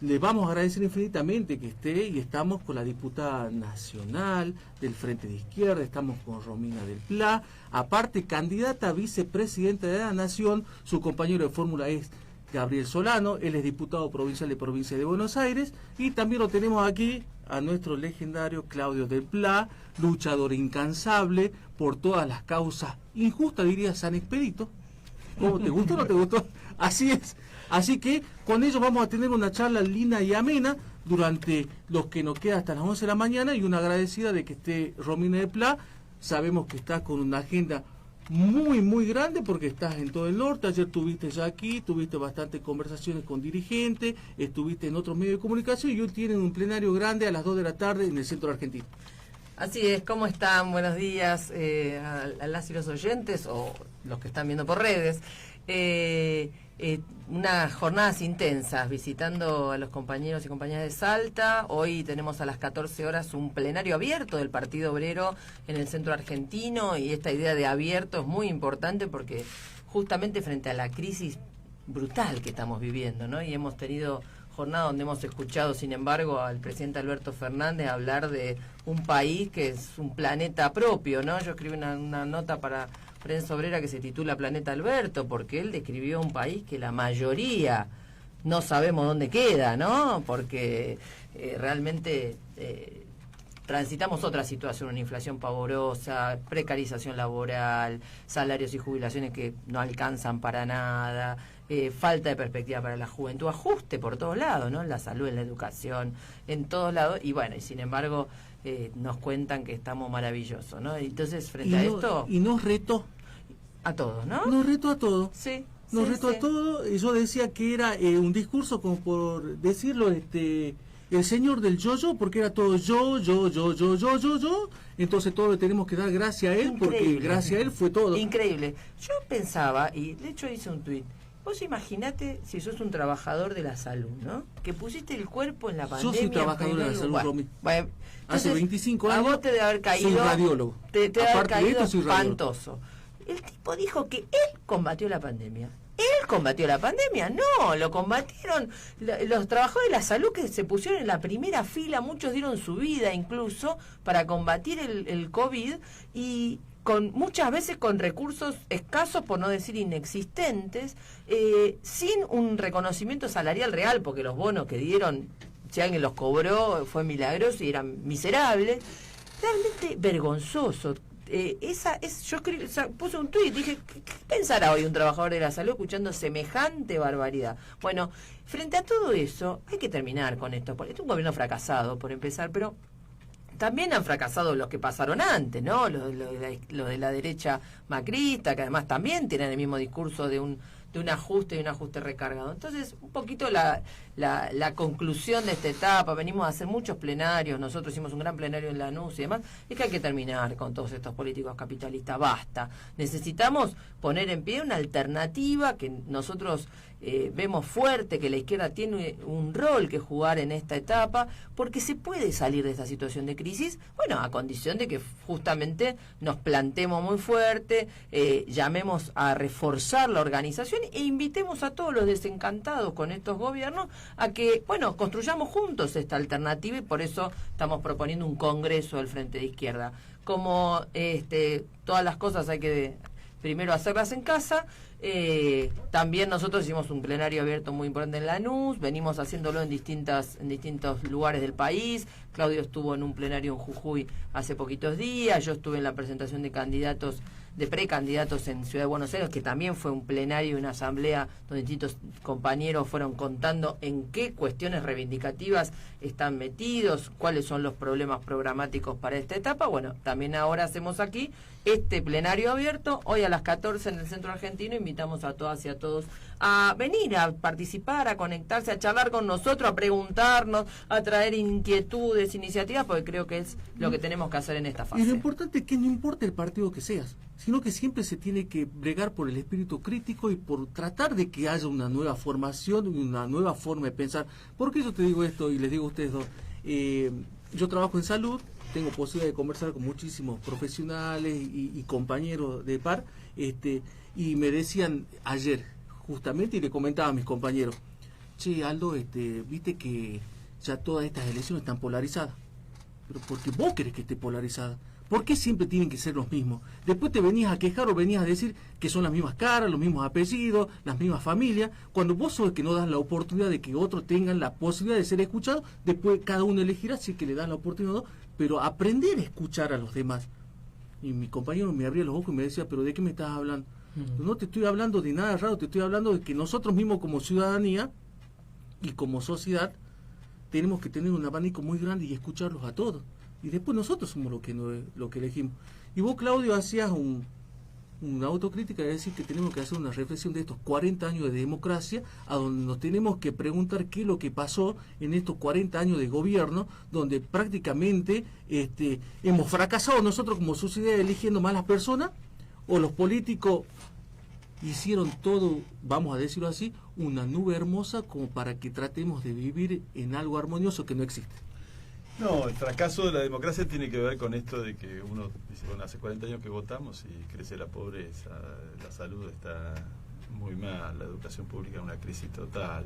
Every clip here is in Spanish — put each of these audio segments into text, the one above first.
le vamos a agradecer infinitamente que esté, y estamos con la diputada nacional del Frente de Izquierda, estamos con Romina del Pla, aparte candidata a vicepresidenta de la Nación, su compañero de fórmula es Gabriel Solano, él es diputado provincial de Provincia de Buenos Aires, y también lo tenemos aquí a nuestro legendario Claudio del Pla, luchador incansable por todas las causas injustas, diría San Expedito. ¿Cómo te gustó o no te gustó? Así es. Así que con ellos vamos a tener una charla linda y amena durante los que nos queda hasta las 11 de la mañana, y una agradecida de que esté Romina del Pla. Sabemos que está con una agenda muy grande porque estás en todo el norte. Ayer estuviste ya aquí, tuviste bastantes conversaciones con dirigentes, estuviste en otros medios de comunicación, y hoy tienen un plenario grande a las 2 de la tarde en el centro argentino. Así es, ¿cómo están? Buenos días a las y los oyentes, o los que están viendo por redes. Unas jornadas intensas visitando a los compañeros y compañeras de Salta. Hoy tenemos a las 14 horas un plenario abierto del Partido Obrero en el centro argentino, y esta idea de abierto es muy importante porque justamente frente a la crisis brutal que estamos viviendo, ¿no? Y hemos tenido jornada donde hemos escuchado, sin embargo, al presidente Alberto Fernández hablar de un país que es un planeta propio, ¿no? Yo escribí una nota para Prensa Obrera que se titula Planeta Alberto, porque él describió un país que la mayoría no sabemos dónde queda, ¿no? Porque realmente transitamos otra situación, una inflación pavorosa, precarización laboral, salarios y jubilaciones que no alcanzan para nada, falta de perspectiva para la juventud, ajuste por todos lados, ¿no? En la salud, en la educación, en todos lados, y bueno, y sin embargo nos cuentan que estamos maravillosos, ¿no? Entonces, frente a esto... Y nos retó. A todos, ¿no? Nos retó a todos. Sí. Nos retó a todos. Yo decía que era un discurso, como por decirlo, el señor del yo, porque era todo yo. Entonces todo le tenemos que dar gracias a él. Increíble. Porque gracias a él fue todo. Increíble. Yo pensaba, y de hecho hice un tuit, vos imaginate si sos un trabajador de la salud, ¿no? Que pusiste el cuerpo en la pandemia. Yo soy trabajador de la salud, Romy. Bueno, hace 25 años. A vos te debe haber caído. Soy radiólogo. Te debe haber caído espantoso. El tipo dijo que él combatió la pandemia. ¿Él combatió la pandemia? No, lo combatieron los trabajadores de la salud, que se pusieron en la primera fila, muchos dieron su vida incluso para combatir el COVID, y muchas veces con recursos escasos, por no decir inexistentes, sin un reconocimiento salarial real, porque los bonos que dieron, si alguien los cobró, fue milagroso y eran miserables. Realmente vergonzoso. Yo puse un tuit, dije, ¿qué pensará hoy un trabajador de la salud escuchando semejante barbaridad? Bueno, frente a todo eso, hay que terminar con esto, porque es un gobierno fracasado, por empezar, pero también han fracasado los que pasaron antes, ¿no? Los de la derecha macrista, que además también tienen el mismo discurso de un ajuste y un ajuste recargado. Entonces, un poquito la conclusión de esta etapa, venimos a hacer muchos plenarios, nosotros hicimos un gran plenario en Lanús y demás, es que hay que terminar con todos estos políticos capitalistas, basta. Necesitamos poner en pie una alternativa que nosotros vemos fuerte, que la izquierda tiene un rol que jugar en esta etapa, porque se puede salir de esta situación de crisis, bueno, a condición de que justamente nos plantemos muy fuerte, llamemos a reforzar la organización e invitemos a todos los desencantados con estos gobiernos a que, bueno, construyamos juntos esta alternativa, y por eso estamos proponiendo un congreso del Frente de Izquierda. Como todas las cosas hay que primero hacerlas en casa, también nosotros hicimos un plenario abierto muy importante en Lanús, venimos haciéndolo en distintos lugares del país. Claudio estuvo en un plenario en Jujuy hace poquitos días, yo estuve en la presentación de precandidatos en Ciudad de Buenos Aires, que también fue un plenario y una asamblea donde distintos compañeros fueron contando en qué cuestiones reivindicativas están metidos, cuáles son los problemas programáticos para esta etapa. Bueno, también ahora hacemos aquí este plenario abierto, hoy a las 14 en el Centro Argentino. Invitamos a todas y a todos a venir, a participar, a conectarse, a charlar con nosotros, a preguntarnos, a traer inquietudes, iniciativas, porque creo que es lo que tenemos que hacer en esta fase. Y lo importante es que no importa el partido que seas, sino que siempre se tiene que bregar por el espíritu crítico y por tratar de que haya una nueva formación, una nueva forma de pensar. ¿Por qué yo te digo esto y les digo a ustedes dos? Yo trabajo en salud, tengo posibilidad de conversar con muchísimos profesionales y compañeros de par, y me decían ayer, justamente, y le comentaba a mis compañeros, Che, Aldo, viste que ya todas estas elecciones están polarizadas. Pero porque vos querés que esté polarizada. ¿Por qué siempre tienen que ser los mismos? Después te venías a quejar o venías a decir que son las mismas caras, los mismos apellidos, las mismas familias. Cuando vos sos el que no das la oportunidad de que otros tengan la posibilidad de ser escuchados, después cada uno elegirá si es que le das la oportunidad o no. Pero aprender a escuchar a los demás. Y mi compañero me abría los ojos y me decía, ¿pero de qué me estás hablando? No te estoy hablando de nada raro, te estoy hablando de que nosotros mismos como ciudadanía y como sociedad tenemos que tener un abanico muy grande y escucharlos a todos. Y después nosotros somos lo que elegimos. Y vos, Claudio, hacías una autocrítica de decir que tenemos que hacer una reflexión de estos 40 años de democracia, a donde nos tenemos que preguntar qué es lo que pasó en estos 40 años de gobierno, donde prácticamente hemos fracasado nosotros como sociedad eligiendo malas personas, o los políticos hicieron todo, vamos a decirlo así, una nube hermosa como para que tratemos de vivir en algo armonioso que no existe. No, el fracaso de la democracia tiene que ver con esto de que uno dice, bueno, hace 40 años que votamos y crece la pobreza, la salud está muy mal, la educación pública en una crisis total,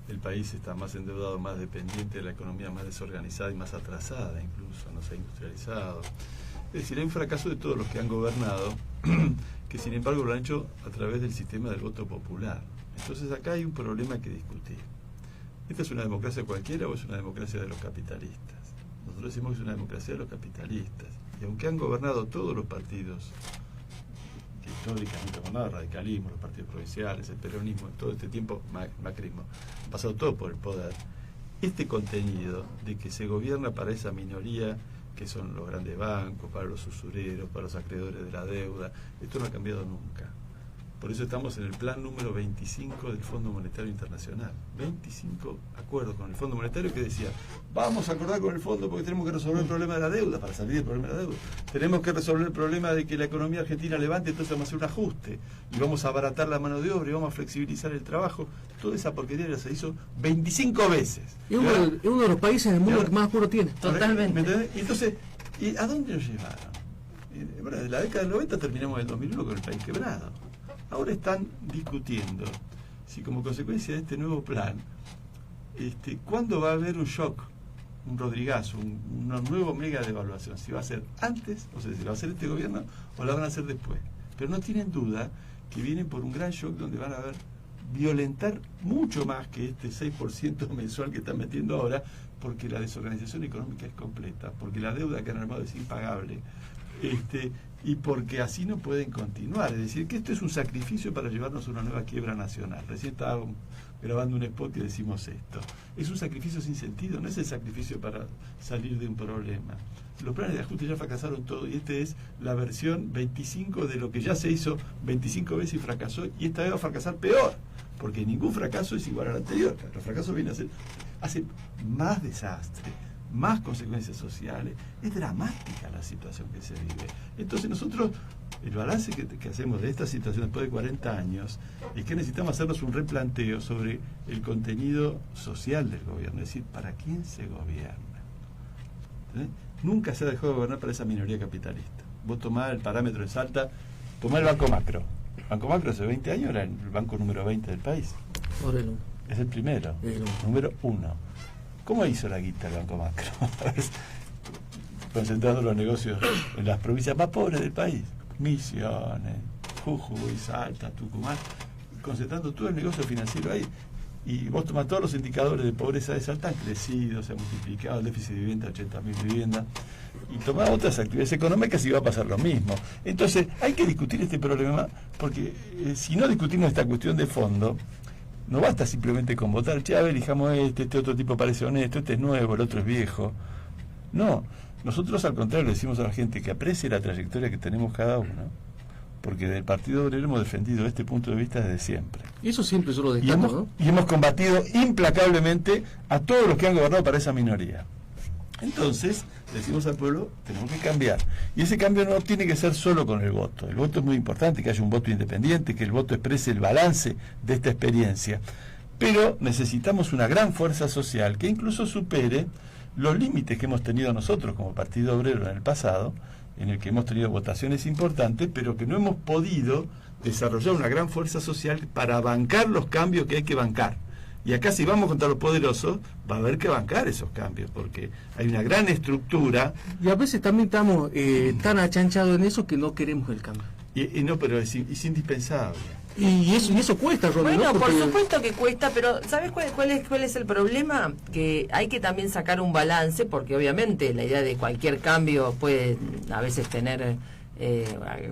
el país está más endeudado, más dependiente, la economía más desorganizada y más atrasada incluso, no se ha industrializado. Es decir, hay un fracaso de todos los que han gobernado, que sin embargo lo han hecho a través del sistema del voto popular. Entonces acá hay un problema que discutir. ¿Esta es una democracia cualquiera o es una democracia de los capitalistas? Nosotros decimos que es una democracia de los capitalistas. Y aunque han gobernado todos los partidos, que históricamente han gobernado, el radicalismo, los partidos provinciales, el peronismo, todo este tiempo, macrismo, han pasado todo por el poder. Este contenido de que se gobierna para esa minoría que son los grandes bancos, para los usureros, para los acreedores de la deuda, esto no ha cambiado nunca. Por eso estamos en el plan número 25 del Fondo Monetario Internacional. 25 acuerdos con el Fondo Monetario que decía, vamos a acordar con el Fondo porque tenemos que resolver el problema de la deuda, para salir del problema de la deuda. Tenemos que resolver el problema de que la economía argentina levante, entonces vamos a hacer un ajuste. Y vamos a abaratar la mano de obra y vamos a flexibilizar el trabajo. Toda esa porquería ya se hizo 25 veces. Es uno de los países del mundo que más acuerdo tiene. Totalmente. ¿Me entendés? Entonces, ¿y a dónde nos llevaron? Bueno, de la década del 90 terminamos en el 2001 con el país quebrado. Ahora están discutiendo si como consecuencia de este nuevo plan, ¿cuándo va a haber un shock, un rodrigazo, un nuevo mega devaluación? Si va a ser antes, o sea, si lo va a hacer este gobierno o la van a hacer después. Pero no tienen duda que vienen por un gran shock donde van a violentar mucho más que este 6% mensual que están metiendo ahora, porque la desorganización económica es completa, porque la deuda que han armado es impagable. Y porque así no pueden continuar, es decir, que esto es un sacrificio para llevarnos a una nueva quiebra nacional. Recién estaba grabando un spot que decimos esto. Es un sacrificio sin sentido, no es el sacrificio para salir de un problema. Los planes de ajuste ya fracasaron todo y esta es la versión 25 de lo que ya se hizo 25 veces y fracasó, y esta vez va a fracasar peor, porque ningún fracaso es igual al anterior. Los fracasos vienen a hacer más desastre, más consecuencias sociales. Es dramática la situación que se vive. Entonces nosotros, el balance que hacemos de esta situación después de 40 años es que necesitamos hacernos un replanteo sobre el contenido social del gobierno, es decir, ¿para quién se gobierna? Nunca se ha dejado de gobernar para esa minoría capitalista. Vos tomás el parámetro de Salta, tomá el Banco Macro. El Banco Macro hace 20 años era el banco número 20 del país. Es el primero, número 1. ¿Cómo hizo la guita el Banco Macro? Concentrando los negocios en las provincias más pobres del país. Misiones, Jujuy, Salta, Tucumán, concentrando todo el negocio financiero ahí. Y vos tomás todos los indicadores de pobreza de Salta, han crecido, se ha multiplicado el déficit de vivienda, 80.000 viviendas, y tomás otras actividades económicas y va a pasar lo mismo. Entonces, hay que discutir este problema, porque si no discutimos esta cuestión de fondo, no basta simplemente con votar, che, a ver, elijamos este otro tipo parece honesto, este es nuevo, el otro es viejo. No, nosotros al contrario le decimos a la gente que aprecie la trayectoria que tenemos cada uno, porque del Partido Obrero hemos defendido este punto de vista desde siempre. Y eso siempre yo lo destaco, ¿no? Y hemos combatido implacablemente a todos los que han gobernado para esa minoría. Entonces, decimos al pueblo, tenemos que cambiar. Y ese cambio no tiene que ser solo con el voto. El voto es muy importante, que haya un voto independiente, que el voto exprese el balance de esta experiencia. Pero necesitamos una gran fuerza social que incluso supere los límites que hemos tenido nosotros como Partido Obrero en el pasado, en el que hemos tenido votaciones importantes, pero que no hemos podido desarrollar una gran fuerza social para bancar los cambios que hay que bancar. Y acá si vamos contra los poderosos, va a haber que bancar esos cambios, porque hay una gran estructura. Y a veces también estamos tan achanchados en eso que no queremos el cambio. Y no, pero es indispensable. Y eso cuesta, Rodri, Bueno, ¿no? por Porque- supuesto que cuesta, pero ¿sabes cuál es el problema? Que hay que también sacar un balance, porque obviamente la idea de cualquier cambio puede a veces tener,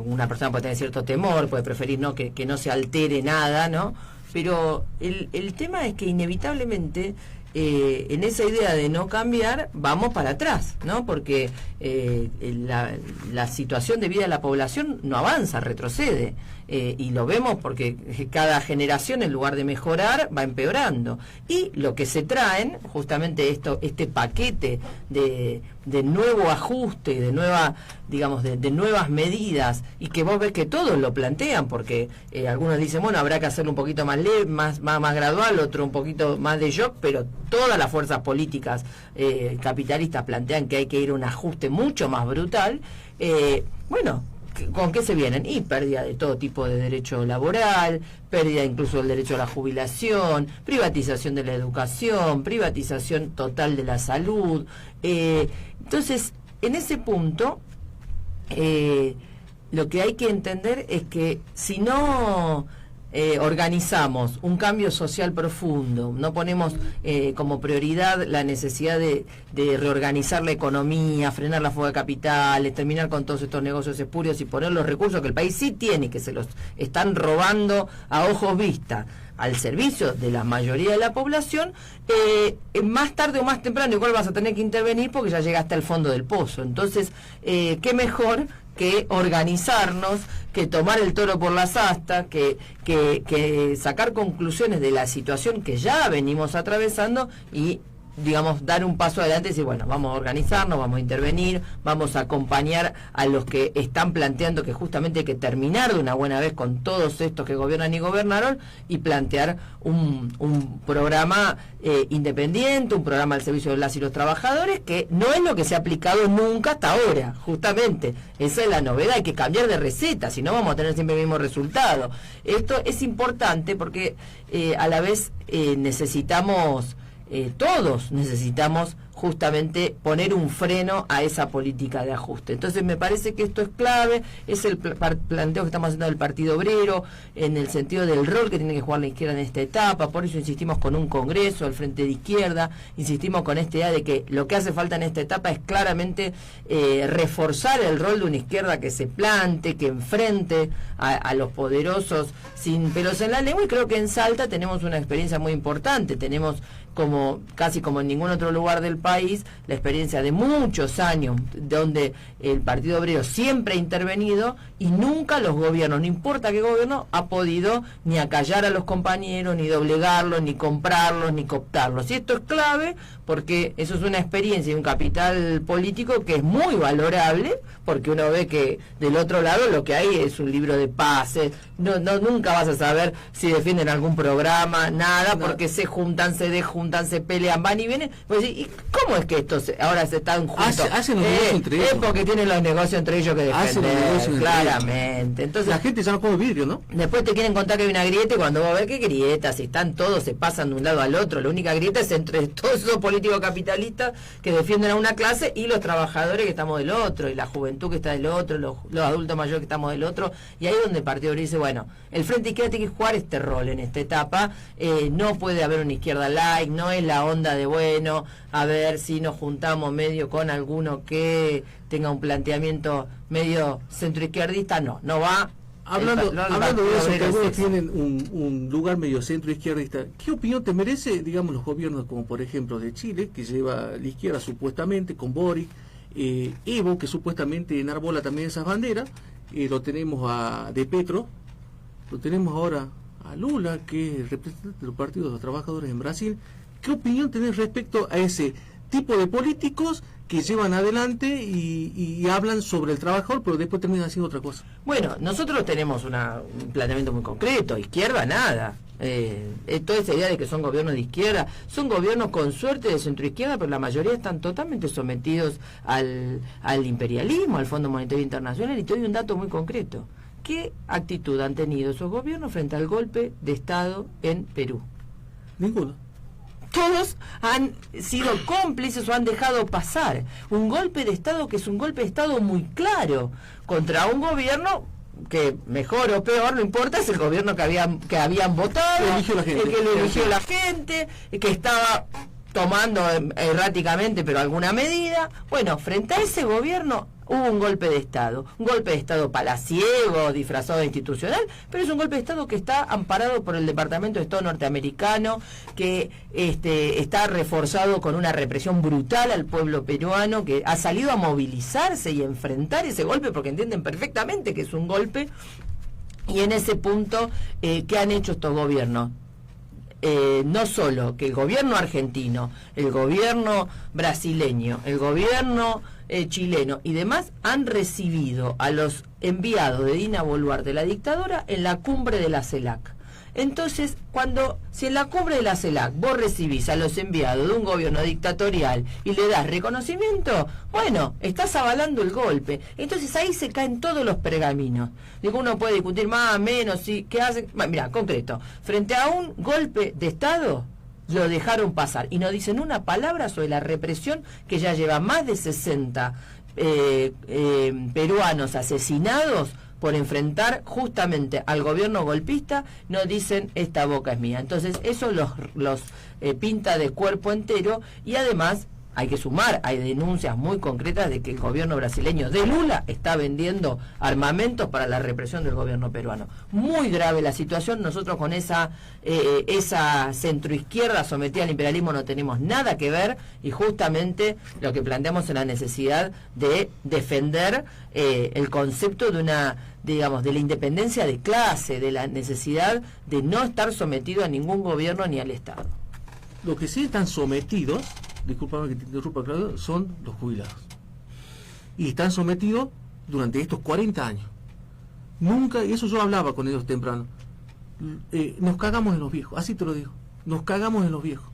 una persona puede tener cierto temor, puede preferir no que no se altere nada, ¿no? Pero el tema es que inevitablemente en esa idea de no cambiar vamos para atrás, ¿no? Porque la situación de vida de la población no avanza, retrocede, y lo vemos porque cada generación en lugar de mejorar va empeorando, y lo que se traen justamente este paquete de nuevo ajuste, de nueva, digamos, de nuevas medidas, y que vos ves que todos lo plantean, porque algunos dicen, bueno, habrá que hacerlo un poquito más leve, más gradual, otro un poquito más de shock, pero todas las fuerzas políticas capitalistas plantean que hay que ir a un ajuste mucho más brutal. Bueno, ¿con qué se vienen? Y pérdida de todo tipo de derecho laboral, pérdida incluso del derecho a la jubilación, privatización de la educación, privatización total de la salud. Entonces, en ese punto, lo que hay que entender es que si no organizamos un cambio social profundo, no ponemos como prioridad la necesidad de reorganizar la economía, frenar la fuga de capitales, terminar con todos estos negocios espurios y poner los recursos que el país sí tiene y que se los están robando a ojos vistas al servicio de la mayoría de la población, más tarde o más temprano igual vas a tener que intervenir porque ya llegaste al fondo del pozo. Entonces, qué mejor que organizarnos, que tomar el toro por las astas, que sacar conclusiones de la situación que ya venimos atravesando y, digamos, dar un paso adelante y decir, bueno, vamos a organizarnos, vamos a intervenir, vamos a acompañar a los que están planteando que justamente hay que terminar de una buena vez con todos estos que gobiernan y gobernaron, y plantear un programa independiente, un programa al servicio de las y los trabajadores, que no es lo que se ha aplicado nunca hasta ahora, justamente. Esa es la novedad, hay que cambiar de receta, si no vamos a tener siempre el mismo resultado. Esto es importante porque a la vez necesitamos... todos necesitamos justamente poner un freno a esa política de ajuste. Entonces me parece que esto es clave, es el planteo que estamos haciendo del Partido Obrero, en el sentido del rol que tiene que jugar la izquierda en esta etapa. Por eso insistimos con un congreso al frente de izquierda, insistimos con esta idea de que lo que hace falta en esta etapa es claramente reforzar el rol de una izquierda que se plante, que enfrente a los poderosos sin pelos en la lengua, y creo que en Salta tenemos una experiencia muy importante, tenemos casi como en ningún otro lugar del país, la experiencia de muchos años donde el Partido Obrero siempre ha intervenido y nunca los gobiernos, no importa qué gobierno, ha podido ni acallar a los compañeros, ni doblegarlos, ni comprarlos, ni cooptarlos. Y esto es clave porque eso es una experiencia y un capital político que es muy valorable, porque uno ve que del otro lado lo que hay es un libro de pases, nunca vas a saber si defienden algún programa, nada, porque se juntan, se desjuntan, se pelean, van y vienen. Pues, ¿y cómo es que estos ahora se están juntos? Hacen los negocios entre ellos. Es porque tienen los negocios entre ellos que Hacen los defender, negocios entre claramente. Entonces, la gente ya no come vidrio, ¿no? después te quieren contar que hay una grieta, y cuando vos ves qué grieta, si están todos, se pasan de un lado al otro. La única grieta es entre todos esos políticos capitalistas que defienden a una clase y los trabajadores que estamos del otro, y la juventud que está del otro, los adultos mayores que estamos del otro. Y ahí es donde el Partido Obrero dice, bueno, el Frente Izquierda tiene que jugar este rol en esta etapa. No puede haber una izquierda light, no es la onda de, bueno, a ver si nos juntamos medio con alguno que tenga un planteamiento medio centroizquierdista. No va. Hablando de eso, que algunos es eso. tienen un lugar medio centro izquierdista, ¿qué opinión te merece, digamos, los gobiernos como por ejemplo de Chile, que lleva la izquierda supuestamente con Boric, Evo, que supuestamente enarbola también esas banderas, lo tenemos de Petro, lo tenemos ahora a Lula, que es representante del Partido de los Trabajadores en Brasil? ¿Qué opinión tenés respecto a ese tipo de políticos que llevan adelante y hablan sobre el trabajador, pero después terminan haciendo otra cosa? Bueno, nosotros tenemos un planteamiento muy concreto. Izquierda, nada. Toda esa idea de que son gobiernos de izquierda, son gobiernos con suerte de centroizquierda, pero la mayoría están totalmente sometidos al imperialismo, al Fondo Monetario Internacional. Y te doy un dato muy concreto. ¿Qué actitud han tenido esos gobiernos frente al golpe de Estado en Perú? Ninguno. Todos han sido cómplices o han dejado pasar un golpe de Estado que es un golpe de Estado muy claro contra un gobierno que mejor o peor, no importa, es el gobierno que habían votado, el que lo eligió la gente, que estaba tomando erráticamente pero alguna medida. Bueno, frente a ese gobierno hubo un golpe de Estado palaciego, disfrazado de institucional, pero es un golpe de Estado que está amparado por el Departamento de Estado norteamericano, que está reforzado con una represión brutal al pueblo peruano, que ha salido a movilizarse y enfrentar ese golpe porque entienden perfectamente que es un golpe. Y en ese punto, ¿qué han hecho estos gobiernos? No solo que el gobierno argentino, el gobierno brasileño, el gobierno chileno y demás han recibido a los enviados de Dina Boluarte, la dictadora, en la cumbre de la CELAC. Entonces, si en la cumbre de la CELAC vos recibís a los enviados de un gobierno dictatorial y le das reconocimiento, bueno, estás avalando el golpe. Entonces ahí se caen todos los pergaminos. Digo, uno puede discutir más, menos, sí, ¿qué hacen? Mira, concreto, frente a un golpe de Estado, lo dejaron pasar y no dicen una palabra sobre la represión que ya lleva más de 60 peruanos asesinados por enfrentar justamente al gobierno golpista. No dicen esta boca es mía. Entonces eso los pinta de cuerpo entero. Y además hay que sumar, hay denuncias muy concretas de que el gobierno brasileño de Lula está vendiendo armamentos para la represión del gobierno peruano. Muy grave la situación. Nosotros con esa centroizquierda sometida al imperialismo no tenemos nada que ver, y justamente lo que planteamos es la necesidad de defender el concepto de de la independencia de clase, de la necesidad de no estar sometido a ningún gobierno ni al Estado. Los que sí están sometidos, discúlpame que te interrumpa, Claudio, son los jubilados. Y están sometidos durante estos 40 años. Nunca, y eso yo hablaba con ellos temprano, nos cagamos en los viejos, así te lo digo, nos cagamos en los viejos.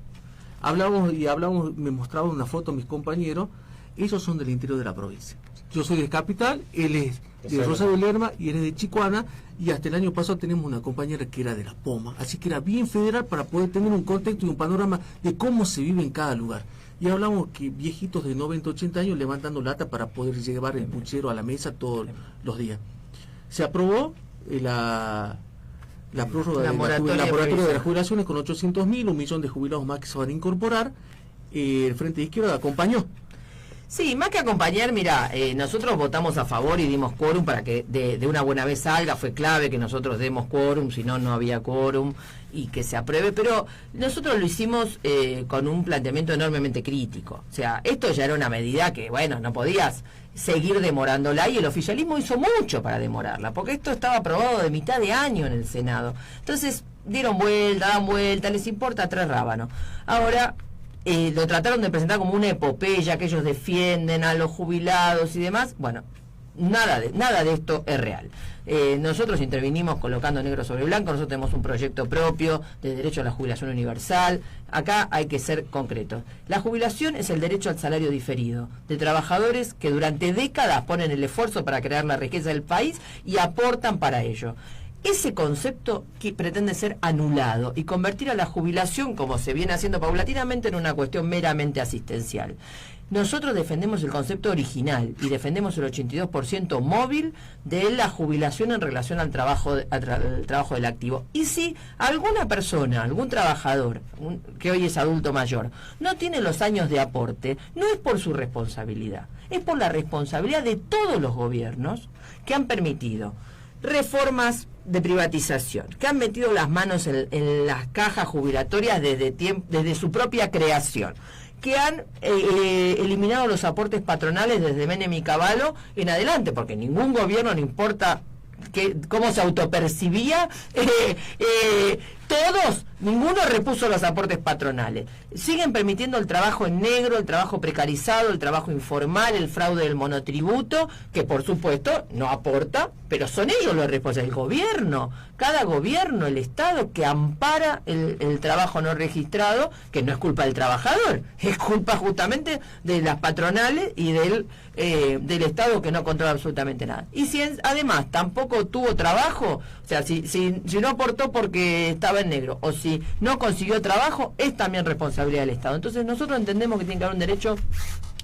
Hablamos, me mostraban una foto mis compañeros, ellos son del interior de la provincia. Yo soy de Capital, él es de Rosario Lerma y él es de Chicoana, y hasta el año pasado tenemos una compañera que era de La Poma, así que era bien federal para poder tener un contexto y un panorama de cómo se vive en cada lugar. Y hablamos que viejitos de 90, 80 años levantando lata para poder llevar el puchero a la mesa todos los días. Se aprobó la prórroga de la moratoria de las jubilaciones con 800.000, 1 millón de jubilados más que se van a incorporar. El Frente de Izquierda acompañó. Sí, más que acompañar, mira, nosotros votamos a favor y dimos quórum para que de una buena vez salga. Fue clave que nosotros demos quórum, si no, no había quórum, y que se apruebe, pero nosotros lo hicimos con un planteamiento enormemente crítico. O sea, esto ya era una medida que, bueno, no podías seguir demorándola, y el oficialismo hizo mucho para demorarla, porque esto estaba aprobado de mitad de año en el Senado. Entonces, dan vuelta, les importa 3 rábanos. Ahora lo trataron de presentar como una epopeya, que ellos defienden a los jubilados y demás. Bueno, nada de esto es real. Nosotros intervinimos colocando negro sobre blanco. Nosotros tenemos un proyecto propio de derecho a la jubilación universal. Acá hay que ser concretos. La jubilación es el derecho al salario diferido de trabajadores que durante décadas ponen el esfuerzo para crear la riqueza del país y aportan para ello. Ese concepto que pretende ser anulado y convertir a la jubilación, como se viene haciendo paulatinamente, en una cuestión meramente asistencial. Nosotros defendemos el concepto original y defendemos el 82% móvil de la jubilación en relación al trabajo del activo. Y si alguna persona, algún trabajador, que hoy es adulto mayor, no tiene los años de aporte, no es por su responsabilidad, es por la responsabilidad de todos los gobiernos que han permitido reformas de privatización, que han metido las manos en las cajas jubilatorias desde su propia creación, que han eliminado los aportes patronales desde Menem y Cavallo en adelante, porque ningún gobierno, no importa cómo se autopercibía, ninguno repuso los aportes patronales. Siguen permitiendo el trabajo en negro, el trabajo precarizado, el trabajo informal, el fraude del monotributo, que por supuesto no aporta, pero son ellos los responsables, el gobierno, cada gobierno, el Estado, que ampara el trabajo no registrado, que no es culpa del trabajador, es culpa justamente de las patronales y del Estado, que no controla absolutamente nada. Y si además tampoco tuvo trabajo, o sea, si no aportó porque estaba estaba en negro o si no consiguió trabajo, es también responsabilidad del Estado. Entonces nosotros entendemos que tiene que haber un derecho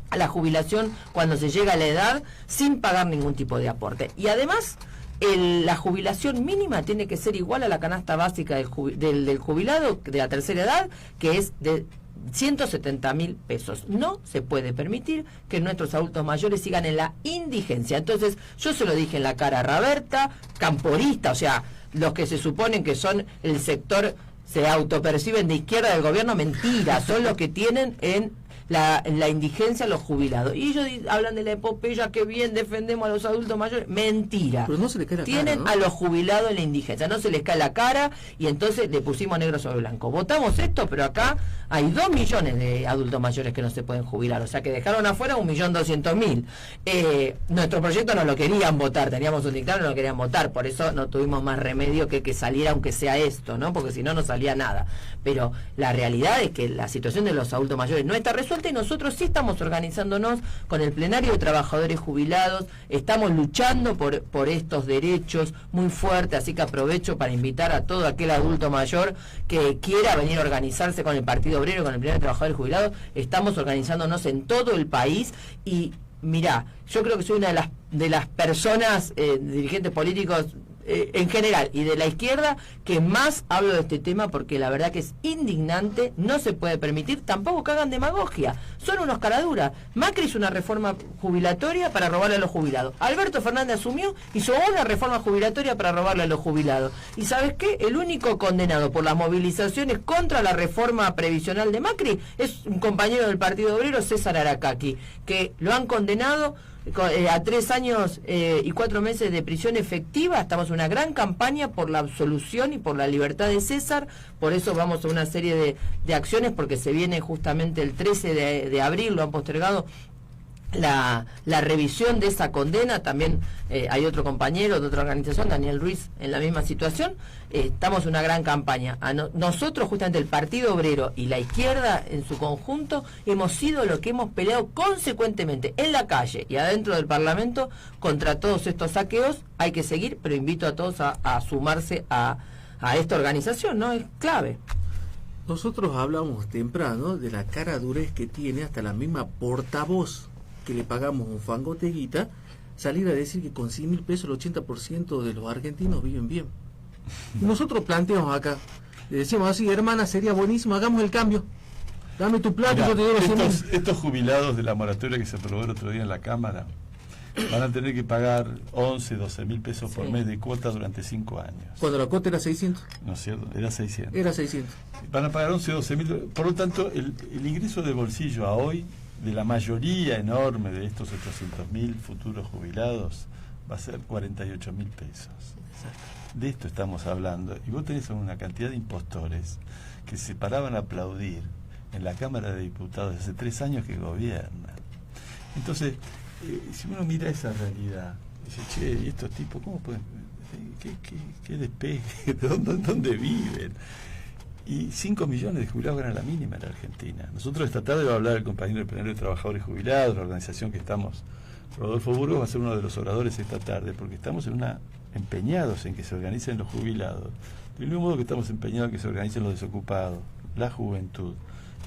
a la jubilación cuando se llega a la edad sin pagar ningún tipo de aporte. Y además, la jubilación mínima tiene que ser igual a la canasta básica del jubilado de la tercera edad, que es de 170.000 pesos. No se puede permitir que nuestros adultos mayores sigan en la indigencia. Entonces, yo se lo dije en la cara a Raberta, camporista, o sea, los que se suponen que son el sector, se autoperciben de izquierda del gobierno, mentira, son los que tienen en la indigencia a los jubilados. Y ellos hablan de la epopeya, que bien defendemos a los adultos mayores. Mentira. Pero no se les cae la Tienen cara, ¿no? a los jubilados en la indigencia, no se les cae la cara, y entonces le pusimos negro sobre blanco. Votamos esto, pero acá hay 2 millones de adultos mayores que no se pueden jubilar, o sea que dejaron afuera 1.200.000. Nuestro proyecto no lo querían votar, teníamos un dictamen, no lo querían votar, por eso no tuvimos más remedio que saliera aunque sea esto, ¿no? Porque si no, no salía nada. Pero la realidad es que la situación de los adultos mayores no está resuelta, y nosotros sí estamos organizándonos con el plenario de trabajadores jubilados, estamos luchando por estos derechos muy fuerte, así que aprovecho para invitar a todo aquel adulto mayor que quiera venir a organizarse con el Partido Obrero, con el plenario de trabajadores jubilados. Estamos organizándonos en todo el país y mirá, yo creo que soy una de las personas, dirigentes políticos en general y de la izquierda, que más hablo de este tema, porque la verdad que es indignante, no se puede permitir tampoco que hagan demagogia, son unos caraduras. Macri hizo una reforma jubilatoria para robarle a los jubilados, Alberto Fernández asumió, hizo una reforma jubilatoria para robarle a los jubilados, y ¿sabes qué? El único condenado por las movilizaciones contra la reforma previsional de Macri es un compañero del Partido Obrero, César Aracaki, que lo han condenado a 3 años y 4 meses de prisión efectiva. Estamos en una gran campaña por la absolución y por la libertad de César, por eso vamos a una serie de acciones, porque se viene justamente el 13 de abril, lo han postergado, la revisión de esa condena. También hay otro compañero de otra organización, Daniel Ruiz, en la misma situación. Estamos en una gran campaña. Nosotros, justamente el Partido Obrero y la izquierda en su conjunto, hemos sido lo que hemos peleado consecuentemente en la calle y adentro del Parlamento contra todos estos saqueos. Hay que seguir, pero invito a todos a sumarse a esta organización, ¿no? Es clave. Nosotros hablamos temprano de la cara durez que tiene hasta la misma portavoz que le pagamos un fangoteguita, salir a decir que con 100.000 pesos el 80% de los argentinos viven bien. Nosotros planteamos acá, le decimos así: hermana, sería buenísimo, hagamos el cambio, dame tu plata. Mirá, yo te doy los 100.000. estos jubilados de la moratoria que se aprobó el otro día en la Cámara van a tener que pagar 11-12.000 pesos por mes de cuota durante 5 años. Cuando la cuota era 600. ¿No es cierto? Era 600. Era 600. Van a pagar 11-12.000. Por lo tanto, el ingreso de bolsillo a hoy de la mayoría enorme de estos 800.000 futuros jubilados va a ser 48.000 pesos. De esto estamos hablando. Y vos tenés una cantidad de impostores que se paraban a aplaudir en la Cámara de Diputados hace 3 años que gobiernan. Entonces, si uno mira esa realidad, dice: che, ¿y estos tipos cómo pueden? ¿Qué despegue? ¿Dónde viven? Y 5 millones de jubilados ganan la mínima en la Argentina. Nosotros esta tarde va a hablar el compañero del plenario de trabajadores jubilados, la organización que estamos. Rodolfo Burgos va a ser uno de los oradores esta tarde, porque estamos empeñados en que se organicen los jubilados, del mismo modo que estamos empeñados en que se organicen los desocupados, la juventud,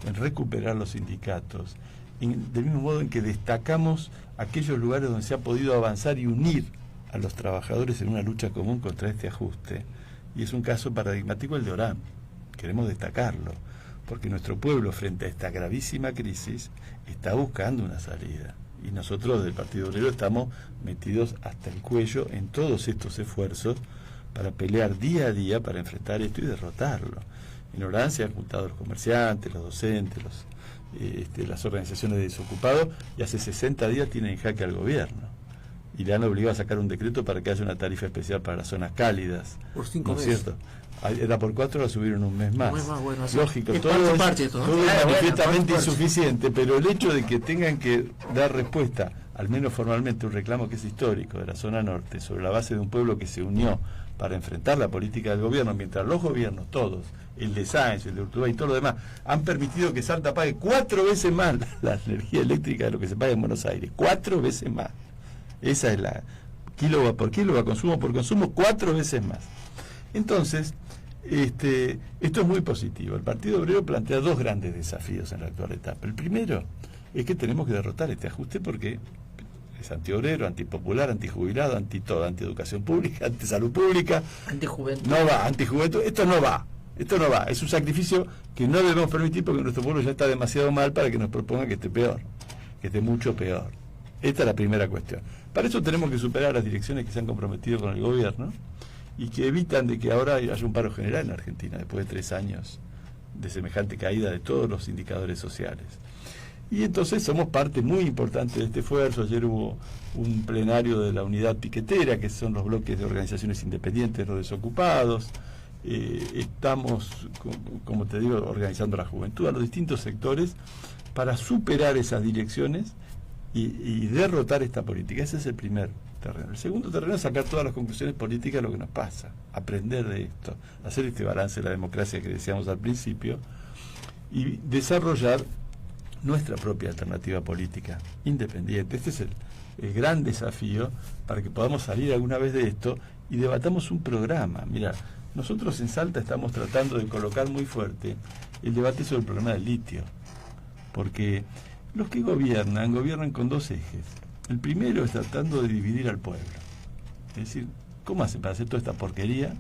en recuperar los sindicatos, del mismo modo en que destacamos aquellos lugares donde se ha podido avanzar y unir a los trabajadores en una lucha común contra este ajuste. Y es un caso paradigmático el de Orán. Queremos destacarlo, porque nuestro pueblo, frente a esta gravísima crisis, está buscando una salida. Y nosotros del Partido Obrero estamos metidos hasta el cuello en todos estos esfuerzos para pelear día a día para enfrentar esto y derrotarlo. En Orán se han juntado los comerciantes, los docentes, las organizaciones de desocupados, y hace 60 días tienen en jaque al gobierno. Y le han obligado a sacar un decreto para que haya una tarifa especial para las zonas cálidas. Por 5 ¿no es meses. cierto? Era por 4, la subieron un mes más. Bueno, lógico, es todo parche, es ¿no? manifiestamente insuficiente, pero el hecho de que tengan que dar respuesta, al menos formalmente, a un reclamo que es histórico de la zona norte, sobre la base de un pueblo que se unió para enfrentar la política del gobierno, mientras los gobiernos, todos, el de Sáenz, el de Urtubey y todo lo demás, han permitido que Salta pague 4 veces más la energía eléctrica de lo que se paga en Buenos Aires. 4 veces más. Esa es la kilowatt por kilowatt, consumo por consumo, 4 veces más. Entonces, Esto es muy positivo. El Partido Obrero plantea dos grandes desafíos en la actual etapa. El primero es que tenemos que derrotar este ajuste porque es antiobrero, antipopular, antijubilado, anti todo, antieducación pública, antisalud pública. Antijuventud. No va, antijuventud. Esto no va. Es un sacrificio que no debemos permitir porque nuestro pueblo ya está demasiado mal para que nos proponga que esté peor, que esté mucho peor. Esta es la primera cuestión. Para eso tenemos que superar las direcciones que se han comprometido con el gobierno y que evitan de que ahora haya un paro general en Argentina después de 3 años de semejante caída de todos los indicadores sociales. Y entonces somos parte muy importante de este esfuerzo. Ayer hubo un plenario de la unidad piquetera, que son los bloques de organizaciones independientes, los desocupados. Estamos, como te digo, organizando la juventud a los distintos sectores para superar esas direcciones y derrotar esta política. Ese es el primer terreno. El segundo terreno es sacar todas las conclusiones políticas de lo que nos pasa, aprender de esto, hacer este balance de la democracia que decíamos al principio y desarrollar nuestra propia alternativa política independiente. Este es el gran desafío para que podamos salir alguna vez de esto y debatamos un programa. Mira, nosotros en Salta estamos tratando de colocar muy fuerte el debate sobre el problema del litio, porque los que gobiernan con dos ejes. El primero es tratando de dividir al pueblo. Es decir, ¿cómo hacen para hacer toda esta porquería?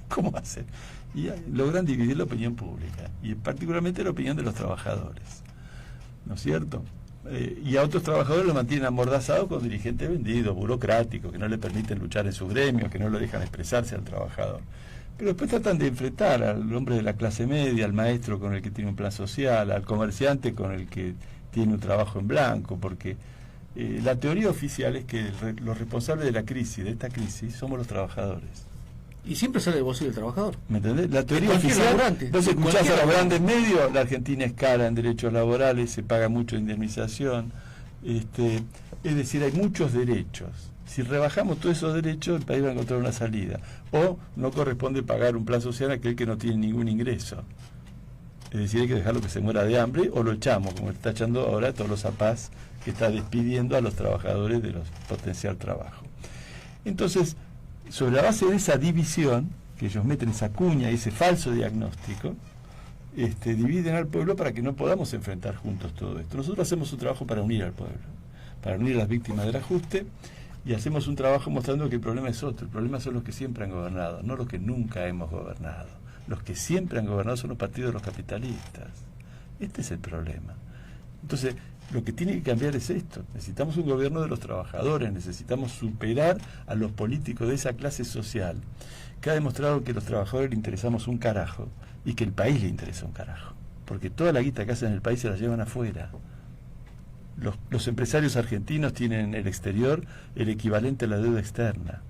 ¿Cómo hacen? Y logran dividir la opinión pública, y particularmente la opinión de los trabajadores, ¿no es cierto? Y a otros trabajadores lo mantienen amordazados con dirigentes vendidos, burocráticos, que no le permiten luchar en sus gremios, que no lo dejan expresarse al trabajador. Pero después tratan de enfrentar al hombre de la clase media, al maestro con el que tiene un plan social, al comerciante con el que tiene un trabajo en blanco, porque la teoría oficial es que los responsables de esta crisis, somos los trabajadores. Y siempre sale del bolsillo del trabajador. ¿Me entendés? La teoría oficial, vos escuchás a los grandes medios, la Argentina es cara en derechos laborales, se paga mucho de indemnización, es decir, hay muchos derechos. Si rebajamos todos esos derechos, el país va a encontrar una salida. O no corresponde pagar un plan social a aquel que no tiene ningún ingreso. Es decir, hay que dejarlo que se muera de hambre o lo echamos, como está echando ahora todos los APAS, que está despidiendo a los trabajadores de los potencial trabajo. Entonces, sobre la base de esa división, que ellos meten esa cuña y ese falso diagnóstico, dividen al pueblo para que no podamos enfrentar juntos todo esto. Nosotros hacemos un trabajo para unir al pueblo, para unir a las víctimas del ajuste, y hacemos un trabajo mostrando que el problema es otro. El problema son los que siempre han gobernado, no los que nunca hemos gobernado. Los que siempre han gobernado son los partidos de los capitalistas. Este es el problema. Entonces, lo que tiene que cambiar es esto. Necesitamos un gobierno de los trabajadores, necesitamos superar a los políticos de esa clase social que ha demostrado que a los trabajadores le interesamos un carajo y que el país le interesa un carajo. Porque toda la guita que hacen en el país se la llevan afuera. Los empresarios argentinos tienen en el exterior el equivalente a la deuda externa,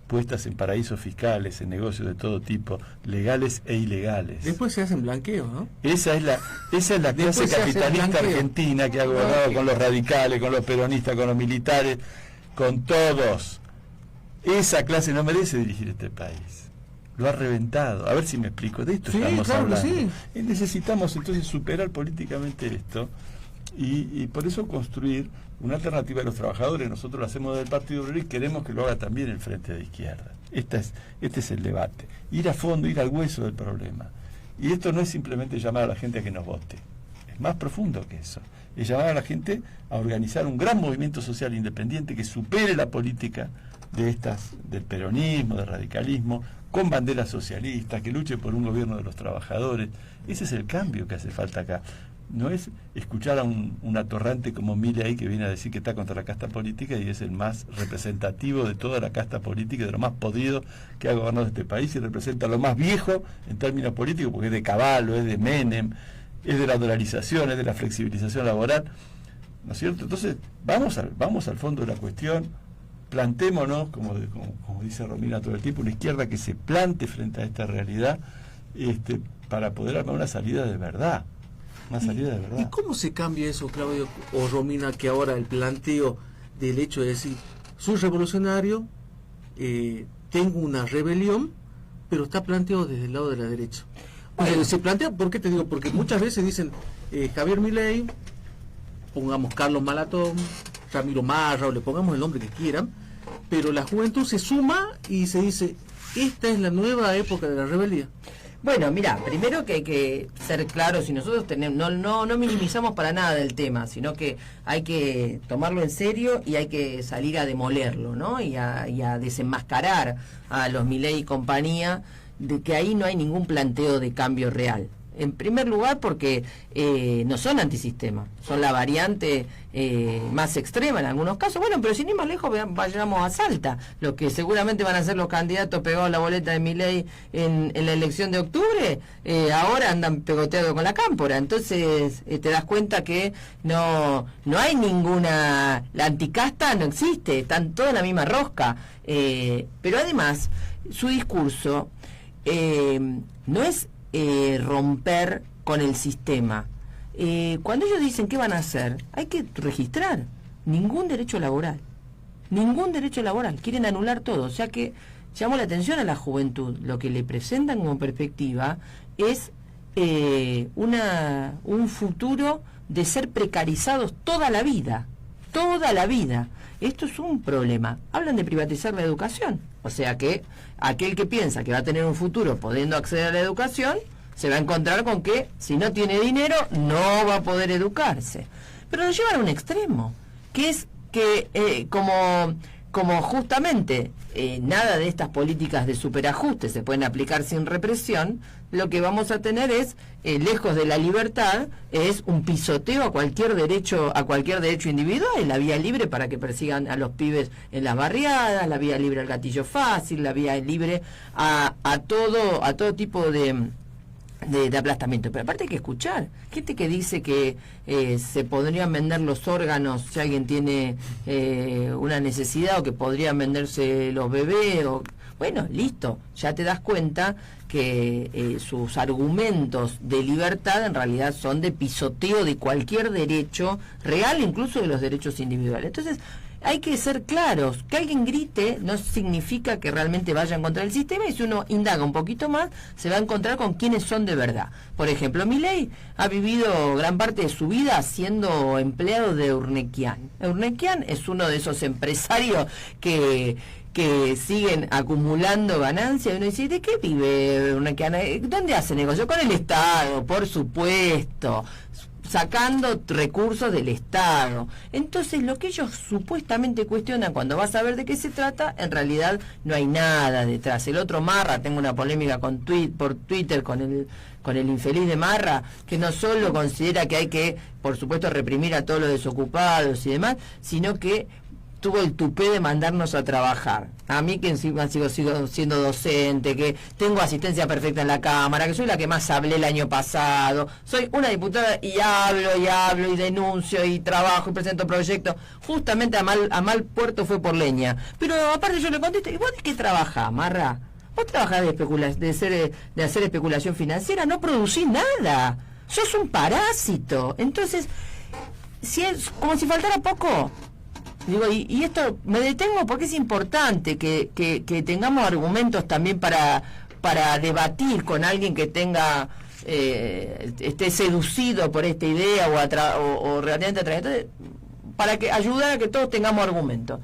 puestas en paraísos fiscales, en negocios de todo tipo, legales e ilegales. Después se hacen blanqueos, ¿no? Esa es la clase capitalista argentina que ha gobernado con los radicales, con los peronistas, con los militares, con todos. Esa clase no merece dirigir este país. Lo ha reventado. A ver si me explico. De esto estamos hablando. Sí. Necesitamos entonces superar políticamente esto y por eso construir una alternativa de los trabajadores. Nosotros lo hacemos del Partido Obrero y queremos que lo haga también el Frente de Izquierda. Este es el debate. Ir a fondo, ir al hueso del problema. Y esto no es simplemente llamar a la gente a que nos vote. Es más profundo que eso. Es llamar a la gente a organizar un gran movimiento social independiente que supere la política del peronismo, del radicalismo, con banderas socialistas, que luche por un gobierno de los trabajadores. Ese es el cambio que hace falta acá. No es escuchar a un atorrante como Milei, que viene a decir que está contra la casta política y es el más representativo de toda la casta política, de lo más podrido que ha gobernado este país, y representa lo más viejo en términos políticos, porque es de Caballo, es de Menem, es de la dolarización, es de la flexibilización laboral, ¿no es cierto? Entonces, vamos al fondo de la cuestión, plantémonos, como dice Romina todo el tiempo, una izquierda que se plante frente a esta realidad, para poder armar una salida de verdad. ¿Y cómo se cambia eso, Claudio o Romina, que ahora el planteo del hecho de decir, soy revolucionario, tengo una rebelión, pero está planteado desde el lado de la derecha? Se plantea, ¿por qué te digo? Porque muchas veces dicen Javier Milei, pongamos Carlos Malatón, Ramiro Marra, o le pongamos el nombre que quieran, pero la juventud se suma y se dice, esta es la nueva época de la rebeldía. Bueno, mira, primero que hay que ser claros y nosotros no minimizamos para nada el tema, sino que hay que tomarlo en serio y hay que salir a demolerlo, ¿no? Y a desenmascarar a los Milei y compañía de que ahí no hay ningún planteo de cambio real. En primer lugar porque no son antisistema, son la variante más extrema en algunos casos. Bueno, pero sin ir más lejos, vayamos a Salta, lo que seguramente van a ser los candidatos pegados a la boleta de Milei en la elección de octubre, ahora andan pegoteados con la cámpora. Entonces te das cuenta que no hay ninguna, la anticasta no existe, están todos en la misma rosca. Pero además, su discurso no es romper con el sistema. Cuando ellos dicen qué van a hacer, hay que registrar ningún derecho laboral, quieren anular todo. O sea que llamo la atención a la juventud, lo que le presentan como perspectiva es un futuro de ser precarizados toda la vida. Esto es un problema. Hablan de privatizar la educación. O sea que aquel que piensa que va a tener un futuro pudiendo acceder a la educación, se va a encontrar con que si no tiene dinero no va a poder educarse. Pero lo llevan a un extremo, que es que como justamente nada de estas políticas de superajuste se pueden aplicar sin represión, lo que vamos a tener es, lejos de la libertad, es un pisoteo a cualquier derecho individual, la vía libre para que persigan a los pibes en las barriadas, la vía libre al gatillo fácil, la vía libre a todo tipo de aplastamiento. Pero aparte hay que escuchar gente que dice que se podrían vender los órganos si alguien tiene una necesidad, o que podrían venderse los bebés, o bueno, listo, ya te das cuenta que sus argumentos de libertad en realidad son de pisoteo de cualquier derecho real, incluso de los derechos individuales. Entonces hay que ser claros, que alguien grite no significa que realmente vayan contra el sistema, y si uno indaga un poquito más se va a encontrar con quienes son de verdad. Por ejemplo, Milei ha vivido gran parte de su vida siendo empleado de Urnequian. Urnequian es uno de esos empresarios que siguen acumulando ganancias, y uno dice, ¿de qué vive Urnequian? ¿Dónde hace negocio? Con el Estado, por supuesto, sacando recursos del Estado. Entonces lo que ellos supuestamente cuestionan cuando vas a ver de qué se trata, en realidad no hay nada detrás. El otro Marra, tengo una polémica por Twitter con el infeliz de Marra, que no solo considera que hay que, por supuesto, reprimir a todos los desocupados y demás, sino que tuvo el tupé de mandarnos a trabajar. A mí, que encima sigo siendo docente, que tengo asistencia perfecta en la Cámara, que soy la que más hablé el año pasado, soy una diputada y hablo y denuncio y trabajo y presento proyectos. Justamente a mal puerto fue por leña. Pero aparte yo le contesto, ¿y vos de qué trabajás, Marra? Vos trabajás de hacer especulación financiera, no producís nada. Sos un parásito. Entonces, si es como si faltara poco. Digo, y esto me detengo porque es importante que tengamos argumentos también para debatir con alguien que tenga esté seducido por esta idea o realmente atraído, para que ayudar a que todos tengamos argumentos.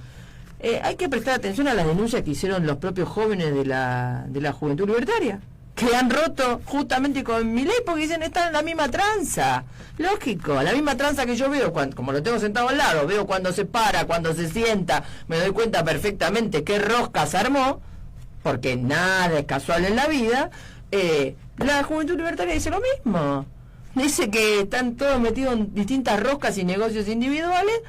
Hay que prestar atención a las denuncias que hicieron los propios jóvenes de la Juventud Libertaria, que han roto justamente con Milei porque dicen están en la misma tranza. Lógico, la misma tranza que yo veo, como lo tengo sentado al lado, veo cuando se para, cuando se sienta, me doy cuenta perfectamente qué rosca se armó, porque nada es casual en la vida. La Juventud Libertaria dice lo mismo. Dice que están todos metidos en distintas roscas y negocios individuales,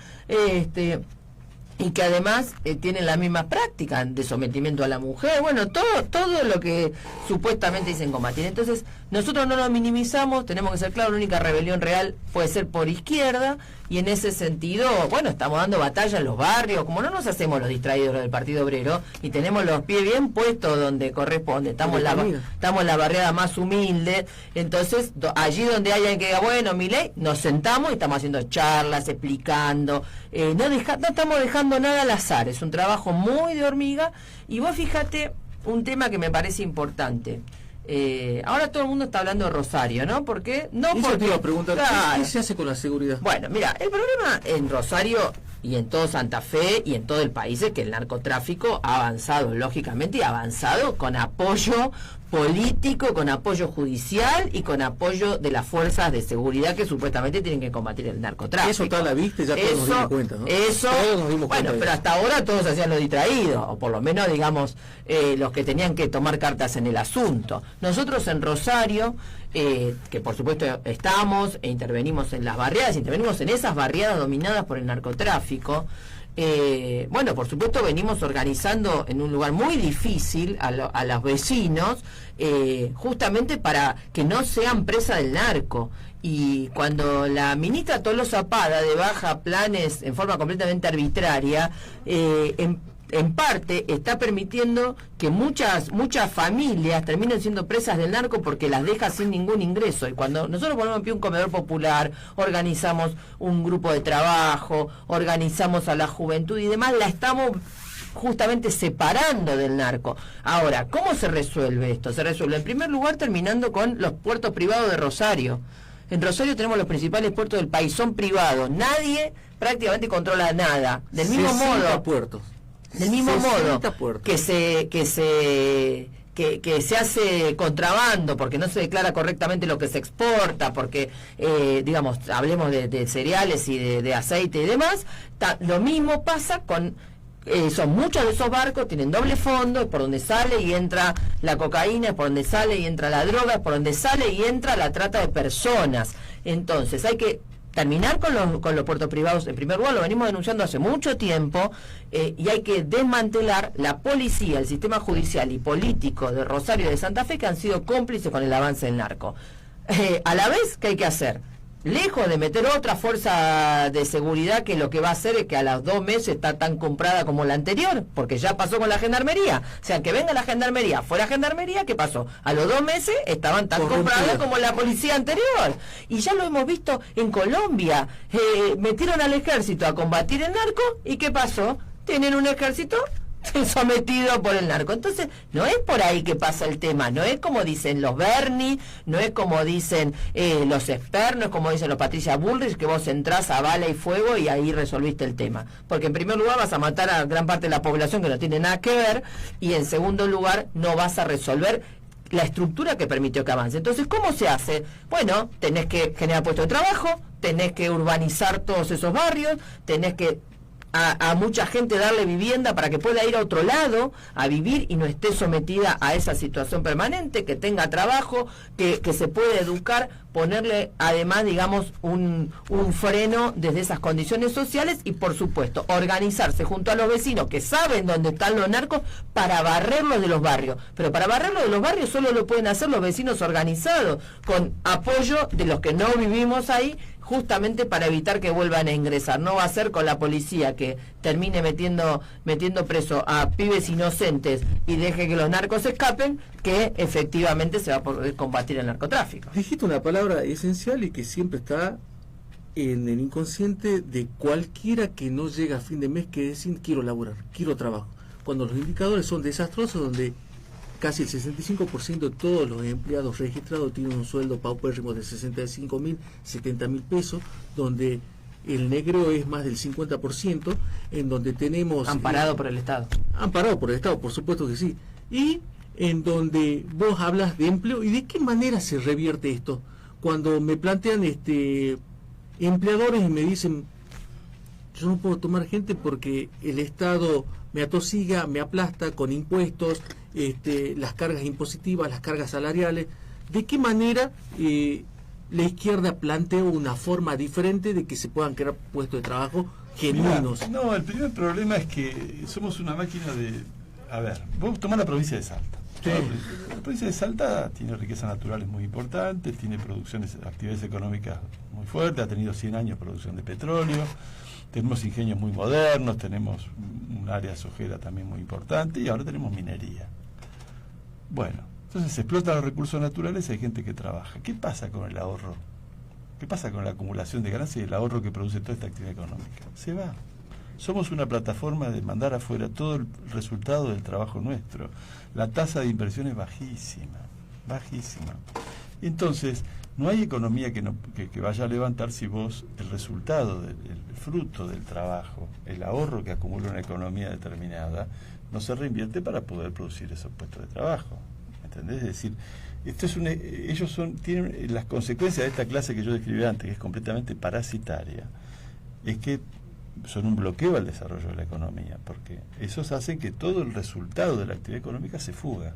y que además tienen las mismas prácticas de sometimiento a la mujer, bueno, todo lo que supuestamente dicen combatir. Entonces nosotros no lo minimizamos, tenemos que ser claros, la única rebelión real puede ser por izquierda, y en ese sentido, bueno, estamos dando batalla en los barrios, como no nos hacemos los distraídos del Partido Obrero, y tenemos los pies bien puestos donde corresponde, estamos en la barriada más humilde. Entonces allí donde hayan que diga, bueno, Milei, nos sentamos y estamos haciendo charlas, explicando, no estamos dejando nada al azar, es un trabajo muy de hormiga. Y vos fíjate un tema que me parece importante. Ahora todo el mundo está hablando de Rosario, ¿no? ¿Por qué? No, porque te iba a preguntar, ¿qué se hace con la seguridad? Bueno, mira, el problema en Rosario y en todo Santa Fe y en todo el país es que el narcotráfico ha avanzado, lógicamente, y ha avanzado con apoyo político, con apoyo judicial y con apoyo de las fuerzas de seguridad que supuestamente tienen que combatir el narcotráfico. Eso está a la vista, ya todos nos dimos cuenta, ¿no? Todos nos dimos bueno, cuenta pero hasta ahora todos hacían lo distraído, o por lo menos, digamos, los que tenían que tomar cartas en el asunto. Nosotros en Rosario, que por supuesto estamos e intervenimos en las barriadas, intervenimos en esas barriadas dominadas por el narcotráfico. Bueno, por supuesto venimos organizando en un lugar muy difícil a los vecinos, justamente para que no sean presa del narco. Y cuando la ministra Tolosa Pada de baja planes en forma completamente arbitraria, en parte está permitiendo que muchas familias terminen siendo presas del narco porque las deja sin ningún ingreso. Y cuando nosotros ponemos en pie un comedor popular, organizamos un grupo de trabajo, organizamos a la juventud y demás, la estamos justamente separando del narco. Ahora, ¿cómo se resuelve esto? Se resuelve en primer lugar terminando con los puertos privados de Rosario. En Rosario tenemos los principales puertos del país, son privados, nadie prácticamente controla nada. Del mismo modo, puertos. Del mismo modo que se hace contrabando porque no se declara correctamente lo que se exporta, porque digamos, hablemos de cereales y de aceite y demás, lo mismo pasa con son muchos de esos barcos, tienen doble fondo, es por donde sale y entra la cocaína, es por donde sale y entra la droga, es por donde sale y entra la trata de personas. Entonces hay que terminar con los puertos privados. En primer lugar, lo venimos denunciando hace mucho tiempo, y hay que desmantelar la policía, el sistema judicial y político de Rosario y de Santa Fe, que han sido cómplices con el avance del narco. A la vez, ¿qué hay que hacer? Lejos de meter otra fuerza de seguridad que lo que va a hacer es que a los 2 meses está tan comprada como la anterior, porque ya pasó con la gendarmería. O sea, que venga la gendarmería, fuera gendarmería, ¿qué pasó? A los 2 meses estaban tan compradas como la policía anterior. Y ya lo hemos visto en Colombia. Metieron al ejército a combatir el narco, ¿y qué pasó? Tienen un ejército sometido por el narco. Entonces no es por ahí que pasa el tema, no es como dicen los Bernie, no es como dicen los expertos, no es como dicen los Patricia Bullrich, que vos entrás a bala y fuego y ahí resolviste el tema, porque en primer lugar vas a matar a gran parte de la población que no tiene nada que ver, y en segundo lugar no vas a resolver la estructura que permitió que avance. Entonces, ¿cómo se hace? Bueno, tenés que generar puestos de trabajo, tenés que urbanizar todos esos barrios, tenés que a mucha gente darle vivienda para que pueda ir a otro lado a vivir y no esté sometida a esa situación permanente, que tenga trabajo, que se pueda educar, ponerle además, digamos, un freno desde esas condiciones sociales y, por supuesto, organizarse junto a los vecinos que saben dónde están los narcos para barrerlos de los barrios. Pero para barrerlos de los barrios solo lo pueden hacer los vecinos organizados, con apoyo de los que no vivimos ahí, justamente para evitar que vuelvan a ingresar. No va a ser con la policía que termine metiendo preso a pibes inocentes y deje que los narcos escapen, que efectivamente se va a poder combatir el narcotráfico. Dijiste una palabra esencial y que siempre está en el inconsciente de cualquiera que no llega a fin de mes, que decir quiero laburar, quiero trabajo. Cuando los indicadores son desastrosos, donde casi el 65% de todos los empleados registrados tienen un sueldo paupérrimo de 65.000, 70.000 pesos, donde el negro es más del 50%, en donde tenemos... Amparado por el Estado. Amparado por el Estado, por supuesto que sí. Y en donde vos hablas de empleo, ¿y de qué manera se revierte esto? Cuando me plantean empleadores y me dicen, yo no puedo tomar gente porque el Estado me atosiga, me aplasta con impuestos, las cargas impositivas, las cargas salariales. ¿De qué manera la izquierda plantea una forma diferente de que se puedan crear puestos de trabajo genuinos? Mirá, no, el primer problema es que somos una máquina de... A ver, vos tomás la provincia de Salta. Sí. La provincia de Salta tiene riquezas naturales muy importantes, tiene actividades económicas muy fuertes, ha tenido 100 años de producción de petróleo, tenemos ingenios muy modernos, tenemos un área sojera también muy importante y ahora tenemos minería. Bueno, entonces se explotan los recursos naturales y hay gente que trabaja. ¿Qué pasa con el ahorro? ¿Qué pasa con la acumulación de ganancias y el ahorro que produce toda esta actividad económica? Se va. Somos una plataforma de mandar afuera todo el resultado del trabajo nuestro. La tasa de inversión es bajísima, bajísima. Entonces, no hay economía que vaya a levantar si vos el resultado, el fruto del trabajo, el ahorro que acumula una economía determinada, no se reinvierte para poder producir esos puestos de trabajo. ¿entendés? Es decir, ellos tienen las consecuencias de esta clase que yo describí antes, que es completamente parasitaria, es que son un bloqueo al desarrollo de la economía, porque esos hacen que todo el resultado de la actividad económica se fuga